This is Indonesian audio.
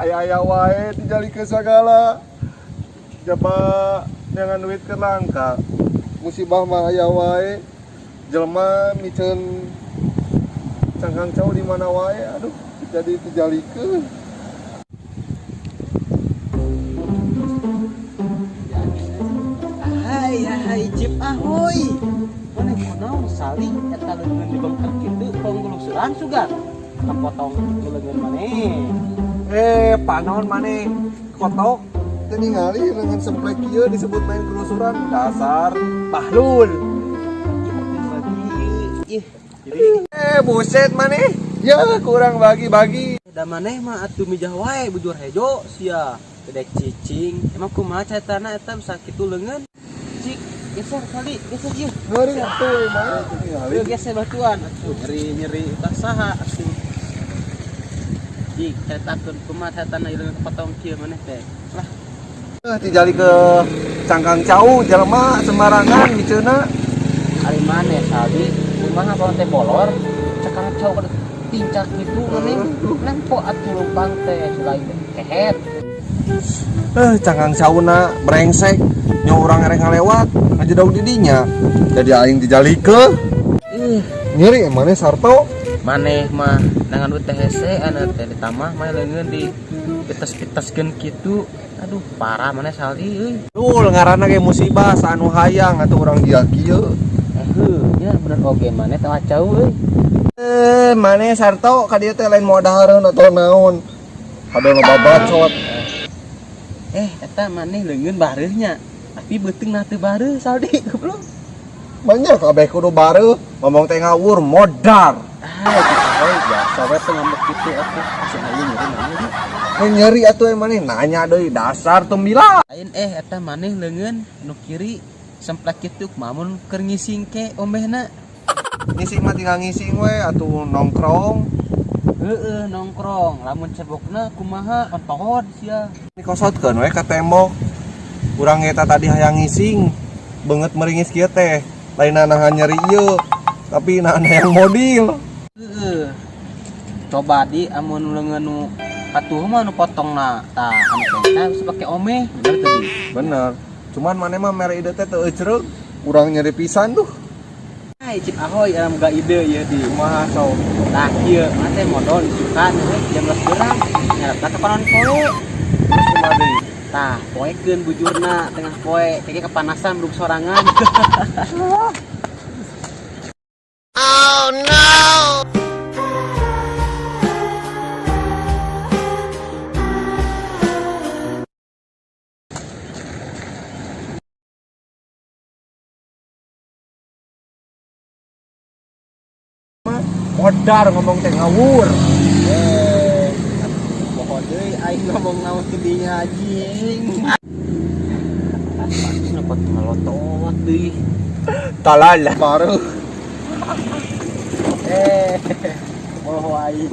Aya-aya wae dijalikeun sagala. Jaba dengan duit keur langka. Musibah mah aya wae. Jelema miceun cangkang cau di mana wae. Aduh, jadi dijalikeun. Hai Cip ahoy. Mana kunaon saling eta leungeun dibengkak kitu panggelusuran sugan. Kapotong leungeun maneh. Panaon maneh kotok teu ningali leungeun semplek kieu disebut main kelusuran. Dasar bahlul. Ih, Buset maneh. Ya kurang bagi-bagi. da maneh mah atuh mijah wae bujur hejo sia. Gedek cicing. Emang kumaha caritana eta bisa kitu leungeun? Cik, geser kali, geser ieu. Ngeuring atuh maneh teu ningali. Ieu geser batuan atuh nyeri tah saha atuh. Cik, caritakeun kumaha caritana ieu kepotong kieu maneh teh. Lah, Dijali ke cangkang cau jelema sembarangan miceuna. ari maneh sabi kumaha bawa teh bolor cakang cau kada tincak gitu maneh. Lempo atuh lumpang teh selain kehet. Cangkang cauna brengsek nya urang ereng ngalewat ngajedog di dinya. Jadi aing dijalikeun. Nyeri maneh sarto. Maneh mah nangan duit teh hese anu teh ditamah mah leungeun di pites-piteskeun kitu. Aduh parah maneh saldi euy. Ngaranna ge musibah saanu hayang atuh urang dia kieu. Ya bener oge maneh teh acau euy. Maneh sarto ka dieu teh lain modahareun atau naon. Hade loba bacot. Eta maneh leungeun bareuhnya. Tapi beuteung na teu bareuh saldi goblok. Banyak kabeh kudu bareuh, ngomong teh ngawur modar. Euy biasa we teh ngambek kitu atuh. Asa aya nyeri. Nyeri atuh maneh nanya deui dasar tumbila. Lain eta maneh leungeun nu kiri semplak kitu mamun keur ngising ke ombehna. Ngising mah tinggal ngising we atuh nongkrong. Heeh nongkrong lamun cebokna kumaha ontohod sia. Dikosotkeun we ka tembok. Urang eta tadi hayang ngising, beungeut meringis kieu teh. Lainna nahan nyeri ieu, tapi nahan hayang modil. Heeh. Coba di amun leungeun nu atuh mah nu potongna tah anu teh bisa pake omeh bener teh di. Bener. Cuman maneh mah mere ide teh teu eucereug. Urang nyeri pisan tuh. Hai Cip ahoy alam ga ide ieu di. Kumaha sok? Tah kieu mah teh modal disukan we jam 12 geurang nyaretna ka panon poe. Terus kumaha deui? Tah poekeun bujurna tengah poe teh kepanasan belum sorangan. Oh no! Modar ngomong teh ngawur. Pokok deui aing ngomong naon ke dinya anjing. Pas dapat melotot deui. Talal baru. Moho aing.